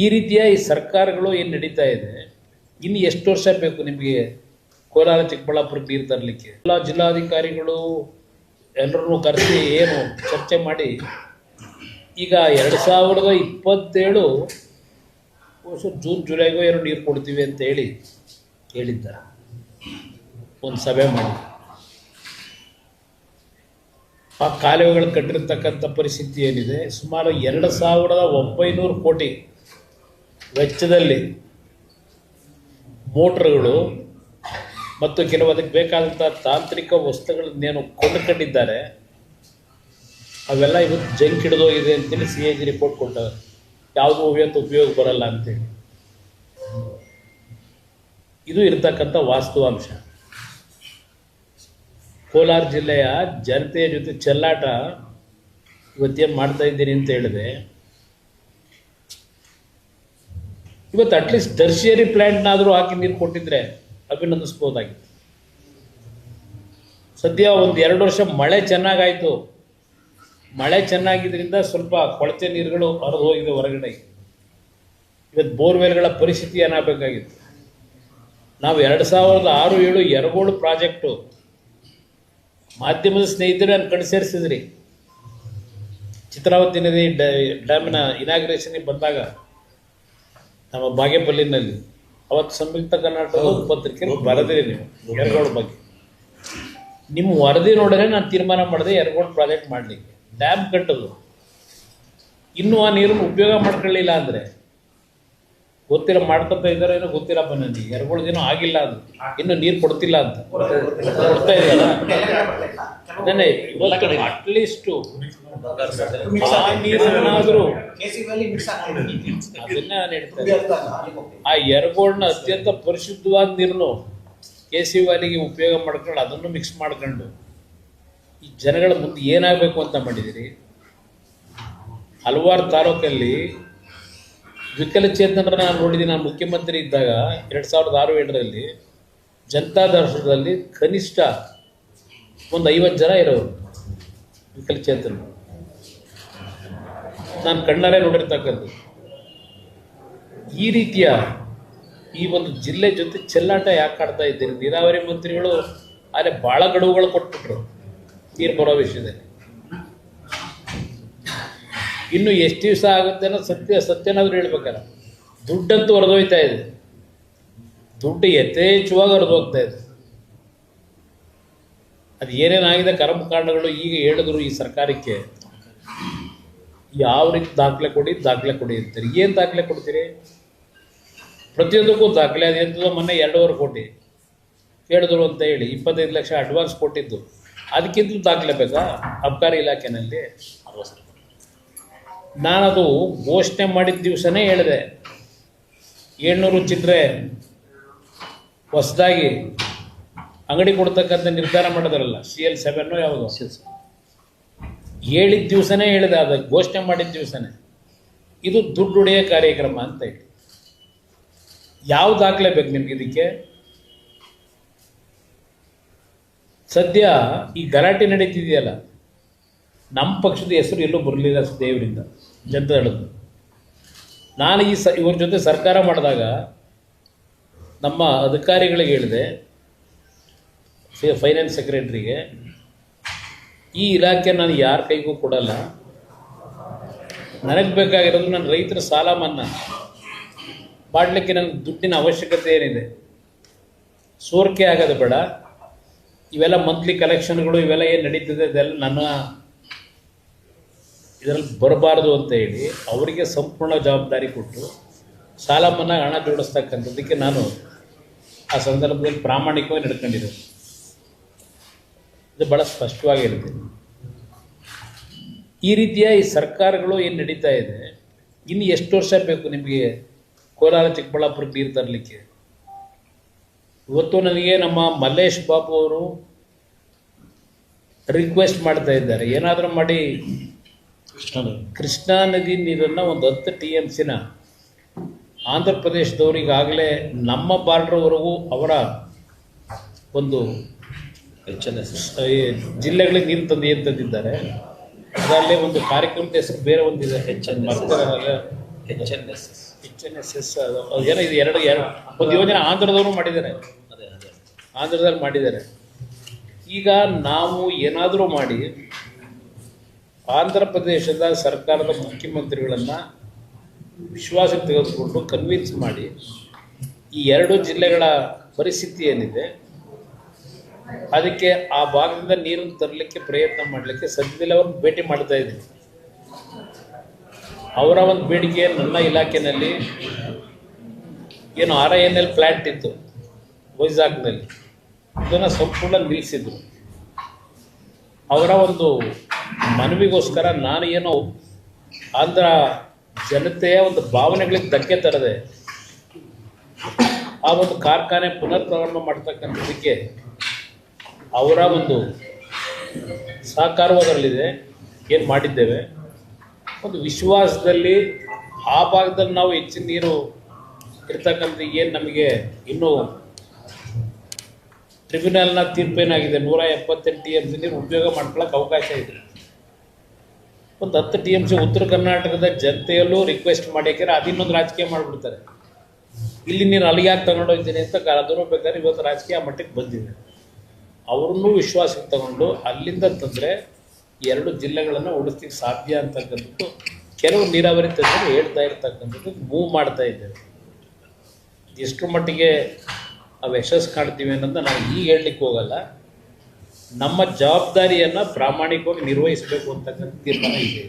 ಈ ರೀತಿಯ ಈ ಸರ್ಕಾರಗಳು ಏನು ನಡೀತಾ ಇದೆ, ಇನ್ನು ಎಷ್ಟು ವರ್ಷ ಬೇಕು ನಿಮಗೆ ಕೋಲಾರ ಚಿಕ್ಕಬಳ್ಳಾಪುರಕ್ಕೆ ನೀರು ತರಲಿಕ್ಕೆ? ಎಲ್ಲ ಜಿಲ್ಲಾಧಿಕಾರಿಗಳು ಎಲ್ಲರನ್ನೂ ಕರೆಸಿ ಏನು ಚರ್ಚೆ ಮಾಡಿ ಈಗ 2027 ಜೂನ್ ಜುಲೈಗೂ ಏನೋ ನೀರು ಕೊಡ್ತೀವಿ ಅಂತ ಹೇಳಿದ್ದ ಒಂದು ಸಭೆ ಮಾಡಿ ಆ ಕಾಲುವೆಗಳು ಕಟ್ಟಿರ್ತಕ್ಕಂಥ ಪರಿಸ್ಥಿತಿ ಏನಿದೆ, ಸುಮಾರು 2900 ಕೋಟಿ ವೆಚ್ಚದಲ್ಲಿ ಮೋಟ್ರ್ಗಳು ಮತ್ತು ಕೆಲವು ಅದಕ್ಕೆ ಬೇಕಾದಂಥ ತಾಂತ್ರಿಕ ವಸ್ತುಗಳನ್ನೇನು ಕೊಂಡುಕೊಂಡಿದ್ದಾರೆ ಅವೆಲ್ಲ ಇವತ್ತು ಜಂಕ್ ಹಿಡಿದೋಗಿದೆ ಅಂತೇಳಿ CAG ರಿಪೋರ್ಟ್ ಕೊಟ್ಟವರು. ಯಾವುದೂ ಇವತ್ತು ಉಪಯೋಗ ಬರಲ್ಲ ಅಂತೇಳಿ. ಇದು ಇರತಕ್ಕಂಥ ವಾಸ್ತವಾಂಶ. ಕೋಲಾರ ಜಿಲ್ಲೆಯ ಜನತೆಯ ಜೊತೆ ಚೆಲ್ಲಾಟ ಇವತ್ತೇನು ಮಾಡ್ತಾ ಇದ್ದೀನಿ ಅಂತ ಹೇಳಿದೆ. ಇವತ್ತು ಅಟ್ಲೀಸ್ಟ್ ಟರ್ಷಿಯರಿ ಪ್ಲ್ಯಾಂಟ್ನಾದರೂ ಹಾಕಿ ನೀರು ಕೊಟ್ಟಿದ್ರೆ ಅಭಿನಂದಿಸ್ಬೋದಾಗಿತ್ತು. ಸದ್ಯ ಒಂದು 2 ವರ್ಷ ಮಳೆ ಚೆನ್ನಾಗಾಯಿತು. ಮಳೆ ಚೆನ್ನಾಗಿದ್ದರಿಂದ ಸ್ವಲ್ಪ ಕೊಳಚೆ ನೀರುಗಳು ಹರಿದು ಹೋಗಿದೆ ಹೊರಗಡೆ. ಇವತ್ತು ಬೋರ್ವೆಲ್ಗಳ ಪರಿಸ್ಥಿತಿ ಏನಾಗಬೇಕಾಗಿತ್ತು? ನಾವು 2006-7 ಯರಗೋಳು ಪ್ರಾಜೆಕ್ಟು ಮಾಧ್ಯಮದ ಸ್ನೇಹಿತರು ನಾನು ಕಣ್ಸೇರಿಸಿದ್ರಿ. ಚಿತ್ರಾವತಿ ನದಿ ಡ್ಯಾಮಿನ ಇನಾಗ್ರೇಷನ್ಗೆ ಬಂದಾಗ ನಮ್ಮ ಬಾಗೇಪಲ್ಲಿನಲ್ಲಿ ಅವತ್ತು ಸಂಯುಕ್ತ ಕರ್ನಾಟಕದ ಪತ್ರಿಕೆ ಬರೆದಿರಿ ನೀವು ಯರಗೋಳು ಬಗ್ಗೆ. ನಿಮ್ಮ ವರದಿ ನೋಡಿದ್ರೆ ನಾನು ತೀರ್ಮಾನ ಮಾಡಿದೆ ಯರಗೋಳು ಪ್ರಾಜೆಕ್ಟ್ ಮಾಡಲಿಕ್ಕೆ. ಡ್ಯಾಮ್ ಕಟ್ಟೋದು ಇನ್ನೂ ಆ ನೀರನ್ನು ಉಪಯೋಗ ಮಾಡ್ಕೊಳ್ಳಿಲ್ಲ ಅಂದರೆ ಗೊತ್ತಿಲ್ಲ, ಮಾಡ್ಕೊತಾ ಇದ್ದಾರೆ ಏನೋ ಗೊತ್ತಿಲ್ಲಪ್ಪ ನನಗೆ. ಯರಗೋಳ್ದೇನೋ ಆಗಿಲ್ಲ, ಅದು ಇನ್ನೂ ನೀರು ಕೊಡ್ತಿಲ್ಲ ಅಂತ ಕೊಡ್ತಾ ಇದೆಯಲ್ಲ. ಅದನ್ನೇ ಇವತ್ತು ಅಟ್ಲೀಸ್ಟು ಆ ನೀರನ್ನಾದರೂ ಅದನ್ನ ನಾನು ಹೇಳ್ತೇನೆ. ಆ ಯರಗೋಳ್ನ ಅತ್ಯಂತ ಪರಿಶುದ್ಧವಾದ ನೀರನ್ನು KC ವ್ಯಾಲಿಗೆ ಉಪಯೋಗ ಮಾಡ್ಕೊಂಡು ಅದನ್ನು ಮಿಕ್ಸ್ ಮಾಡ್ಕೊಂಡು ಈ ಜನಗಳ ಮುಂದೆ ಏನಾಗಬೇಕು ಅಂತ ಮಾಡಿದ್ದೀರಿ. ಹಲವಾರು ತಾಲೂಕಲ್ಲಿ ವಿಕಲಚೇತನರನ್ನ ನಾನು ನೋಡಿದ್ದೀನಿ. ನಾನು ಮುಖ್ಯಮಂತ್ರಿ ಇದ್ದಾಗ 2006-7 ಜನತಾ ದರ್ಶನದಲ್ಲಿ ಕನಿಷ್ಠ ಒಂದು 50 ಜನ ಇರೋರು ವಿಕಲಚೇತನರು. ನಾನು ಕಣ್ಣಾರೆ ನೋಡಿರ್ತಕ್ಕಂಥದ್ದು. ಈ ರೀತಿಯ ಈ ಒಂದು ಜಿಲ್ಲೆ ಜೊತೆ ಚೆಲ್ಲಾಟ ಯಾಕೆ ಆಡ್ತಾ ಇದ್ದೀರಿ? ನೀರಾವರಿ ಮಂತ್ರಿಗಳು ಆದರೆ ಭಾಳ ಗಡುವುಗಳು ಕೊಟ್ಬಿಟ್ರು ನೀರು ಬರೋ ವಿಷಯದಲ್ಲಿ. ಇನ್ನು ಎಷ್ಟು ದಿವಸ ಆಗುತ್ತೆ ಅನ್ನೋ ಸತ್ಯನಾದ್ರೂ ಹೇಳ್ಬೇಕಲ್ಲ. ದುಡ್ಡಂತೂ ಹೊರದೋಯ್ತಾ ಇದೆ, ದುಡ್ಡು ಯಥೇಚ್ಛವಾಗಿ ಹೊರದೋಗ್ತಾ ಇದೆ. ಅದು ಏನೇನಾಗಿದೆ ಕರ್ಮಕಾಂಡಗಳು ಈಗ ಹೇಳಿದ್ರು ಈ ಸರ್ಕಾರಕ್ಕೆ. ಯಾವ ರೀತಿ ದಾಖಲೆ ಕೊಡಿ ಅಂತೀರಿ. ಏನು ದಾಖಲೆ ಕೊಡ್ತೀರಿ? ಪ್ರತಿಯೊಂದಕ್ಕೂ ದಾಖಲೆ. ಅದೆಂತದೋ ಮೊನ್ನೆ 2.5 ಕೋಟಿ ಕೇಳಿದ್ರು ಅಂತ ಹೇಳಿ 25 ಲಕ್ಷ ಅಡ್ವಾನ್ಸ್ ಕೊಟ್ಟಿದ್ದು, ಅದಕ್ಕಿಂತಲೂ ದಾಖಲೆ ಬೇಕಾ ಅಬಕಾರಿ ಇಲಾಖೆನಲ್ಲಿ? ನಾನದು ಘೋಷಣೆ ಮಾಡಿದ ದಿವಸನೇ ಹೇಳಿದೆ 700 ಚಿಲ್ಲರೆ ಹೊಸದಾಗಿ ಅಂಗಡಿ ಕೊಡ್ತಕ್ಕಂಥ ನಿರ್ಧಾರ ಮಾಡಿದ್ರಲ್ಲ, CL7 ಯಾವುದು ಹೇಳಿದ ದಿವಸನೇ ಹೇಳಿದೆ. ಅದು ಘೋಷಣೆ ಮಾಡಿದ ದಿವಸನೇ ಇದು ದುಡ್ಡು ಹೊಡೆಯೋ ಕಾರ್ಯಕ್ರಮ ಅಂತ ಹೇಳಿ. ಯಾವ ದಾಖಲೆ ಬೇಕು ನಿಮ್ಗೆ ಇದಕ್ಕೆ? ಸದ್ಯ ಈ ಗಲಾಟೆ ನಡೀತಿದೆಯಲ್ಲ, ನಮ್ಮ ಪಕ್ಷದ ಹೆಸರು ಎಲ್ಲೂ ಬರಲಿಲ್ಲ ದೇವರಿಂದ, ಜನತಾದಳದ್ದು. ನಾನು ಇವ್ರ ಜೊತೆ ಸರ್ಕಾರ ಮಾಡಿದಾಗ ನಮ್ಮ ಅಧಿಕಾರಿಗಳಿಗೆ ಹೇಳಿದೆ, ಫೈನಾನ್ಸ್ ಸೆಕ್ರೆಟರಿಗೆ, ಈ ಇಲಾಖೆ ನಾನು ಯಾರ ಕೈಗೂ ಕೊಡಲ್ಲ. ನನಗೆ ಬೇಕಾಗಿರೋದು ನನ್ನ ರೈತರ ಸಾಲ ಮನ್ನಾ ಮಾಡಲಿಕ್ಕೆ ನನಗೆ ದುಡ್ಡಿನ ಅವಶ್ಯಕತೆ ಏನಿದೆ. ಸೋರಿಕೆ ಆಗೋದು ಬೇಡ. ಇವೆಲ್ಲ ಮಂತ್ಲಿ ಕಲೆಕ್ಷನ್ಗಳು ಇವೆಲ್ಲ ಏನು ನಡೀತಿದೆ ಅದೆಲ್ಲ ನನ್ನ ಇದರಲ್ಲಿ ಬರಬಾರ್ದು ಅಂತ ಹೇಳಿ ಅವರಿಗೆ ಸಂಪೂರ್ಣ ಜವಾಬ್ದಾರಿ ಕೊಟ್ಟು ಸಾಲ ಮನ್ನಾ ಹಣ ಜೋಡಿಸ್ತಕ್ಕಂಥದ್ದಕ್ಕೆ ನಾನು ಆ ಸಂದರ್ಭದಲ್ಲಿ ಪ್ರಾಮಾಣಿಕವಾಗಿ ನಡ್ಕೊಂಡಿರೋದು. ಇದು ಭಾಳ ಸ್ಪಷ್ಟವಾಗಿ ಹೇಳ್ತೀನಿ. ಈ ರೀತಿಯ ಈ ಸರ್ಕಾರಗಳು ಏನು ನಡೀತಾ ಇದೆ, ಇನ್ನು ಎಷ್ಟು ವರ್ಷ ಬೇಕು ನಿಮಗೆ ಕೋಲಾರ ಚಿಕ್ಕಬಳ್ಳಾಪುರಕ್ಕೆ ನೀರು ತರಲಿಕ್ಕೆ? ಇವತ್ತು ನನಗೆ ನಮ್ಮ ಮಲ್ಲೇಶ್ ಬಾಬು ಅವರು ರಿಕ್ವೆಸ್ಟ್ ಮಾಡ್ತಾ ಇದ್ದಾರೆ, ಏನಾದರೂ ಮಾಡಿ ಕೃಷ್ಣಾ ನದಿ ನೀರನ್ನು ಒಂದು 10 TMCನ ಆಂಧ್ರ ಪ್ರದೇಶದವರು ಈಗಾಗಲೇ ನಮ್ಮ ಬಾರ್ಡ್ರ್ವರೆಗೂ ಅವರ ಒಂದು ಜಿಲ್ಲೆಗಳಿಗೆ ನೀರು ತಂದಿದ್ದಾರೆ. ಅದರಲ್ಲೇ ಒಂದು ಕಾರ್ಯಕ್ರಮದ ಹೆಸರು ಬೇರೆ ಒಂದಿದೆ, HNS. HNSS ಏನೋ ಇದು ಎರಡು ಒಂದು ಯೋಜನೆ ಆಂಧ್ರದವರು ಮಾಡಿದ್ದಾರೆ, ಆಂಧ್ರದಲ್ಲಿ ಮಾಡಿದ್ದಾರೆ. ಈಗ ನಾವು ಏನಾದರೂ ಮಾಡಿ ಆಂಧ್ರ ಪ್ರದೇಶದ ಸರ್ಕಾರದ ಮುಖ್ಯಮಂತ್ರಿಗಳನ್ನು ವಿಶ್ವಾಸಕ್ಕೆ ತೆಗೆದುಕೊಂಡು ಕನ್ವಿನ್ಸ್ ಮಾಡಿ ಈ ಎರಡು ಜಿಲ್ಲೆಗಳ ಪರಿಸ್ಥಿತಿ ಏನಿದೆ ಅದಕ್ಕೆ ಆ ಭಾಗದಿಂದ ನೀರನ್ನು ತರಲಿಕ್ಕೆ ಪ್ರಯತ್ನ ಮಾಡಲಿಕ್ಕೆ ಸದ್ಯದಲ್ಲಿ ಅವ್ರನ್ನ ಭೇಟಿ ಮಾಡ್ತಾ ಇದ್ದೀನಿ. ಅವರ ಒಂದು ಬೇಡಿಕೆ ನನ್ನ ಇಲಾಖೆಯಲ್ಲಿ ಏನು RINL ಪ್ಲ್ಯಾಂಟ್ ಇತ್ತು ವೈಜಾಗ್ನಲ್ಲಿ, ಇದನ್ನು ಸಂಪೂರ್ಣ ನಿಲ್ಲಿಸಿದ್ರು. ಅವರ ಒಂದು ಮನವಿಗೋಸ್ಕರ ನಾನು ಏನೋ ಆಂಧ್ರ ಜನತೆಯ ಒಂದು ಭಾವನೆಗಳಿಗೆ ಧಕ್ಕೆ ತರದೆ ಆ ಒಂದು ಕಾರ್ಖಾನೆ ಪುನರ್ ಪ್ರಾರಂಭ ಮಾಡ್ತಕ್ಕಂಥದ್ದಕ್ಕೆ ಅವರ ಒಂದು ಸಹಕಾರವು ಅದರಲ್ಲಿದೆ. ಏನು ಮಾಡಿದ್ದೇವೆ ಒಂದು ವಿಶ್ವಾಸದಲ್ಲಿ ಆ ಭಾಗದಲ್ಲಿ ನಾವು ಹೆಚ್ಚಿನ ನೀರು ಇರ್ತಕ್ಕಂಥ ಏನು ನಮಗೆ ಇನ್ನೂ ಟ್ರಿಬ್ಯುನಲ್ನ ತೀರ್ಪೇನಾಗಿದೆ 178 TMC ನೀರು ಉಪಯೋಗ ಮಾಡ್ಕೊಳ್ಳೋಕೆ ಅವಕಾಶ ಇದೆ. ಒಂದು 10 TMC ಉತ್ತರ ಕರ್ನಾಟಕದ ಜನತೆಯಲ್ಲೂ ರಿಕ್ವೆಸ್ಟ್ ಮಾಡಿ, ಯಾಕೆಂದರೆ ಅದಿನ್ನೊಂದು ರಾಜಕೀಯ ಮಾಡಿಬಿಡ್ತಾರೆ. ಇಲ್ಲಿ ನೀನು ಅಲ್ಲಿಗೆ ಯಾಕೆ ತಗೊಂಡೋಗ್ತೀನಿ ಅಂತ ಅದನ್ನು ಬೇಕಾದ್ರೆ ಇವತ್ತು ರಾಜಕೀಯ ಮಟ್ಟಕ್ಕೆ ಬಂದಿದೆ. ಅವ್ರನ್ನೂ ವಿಶ್ವಾಸಕ್ಕೆ ತಗೊಂಡು ಅಲ್ಲಿಂದ ತಂದರೆ ಎರಡು ಜಿಲ್ಲೆಗಳನ್ನು ಉಳಿಸ್ಲಿಕ್ಕೆ ಸಾಧ್ಯ ಅಂತಕ್ಕಂಥದ್ದು ಕೆಲವು ನೀರಾವರಿ ತಜ್ಞರು ಹೇಳ್ತಾ ಇರ್ತಕ್ಕಂಥದ್ದು ಮೂವ್ ಮಾಡ್ತಾ ಇದ್ದೇವೆ. ಎಷ್ಟು ಮಟ್ಟಿಗೆ ನಾವು ಯಶಸ್ಸು ಕಾಣ್ತೀವಿ ಅನ್ನೋದನ್ನ ನಾವು ಈಗ ಹೇಳಲಿಕ್ಕೆ ಹೋಗಲ್ಲ. ನಮ್ಮ ಜವಾಬ್ದಾರಿಯನ್ನು ಪ್ರಾಮಾಣಿಕವಾಗಿ ನಿರ್ವಹಿಸಬೇಕು ಅಂತಕ್ಕಂಥ ತೀರ್ಮಾನ ಇದೆ.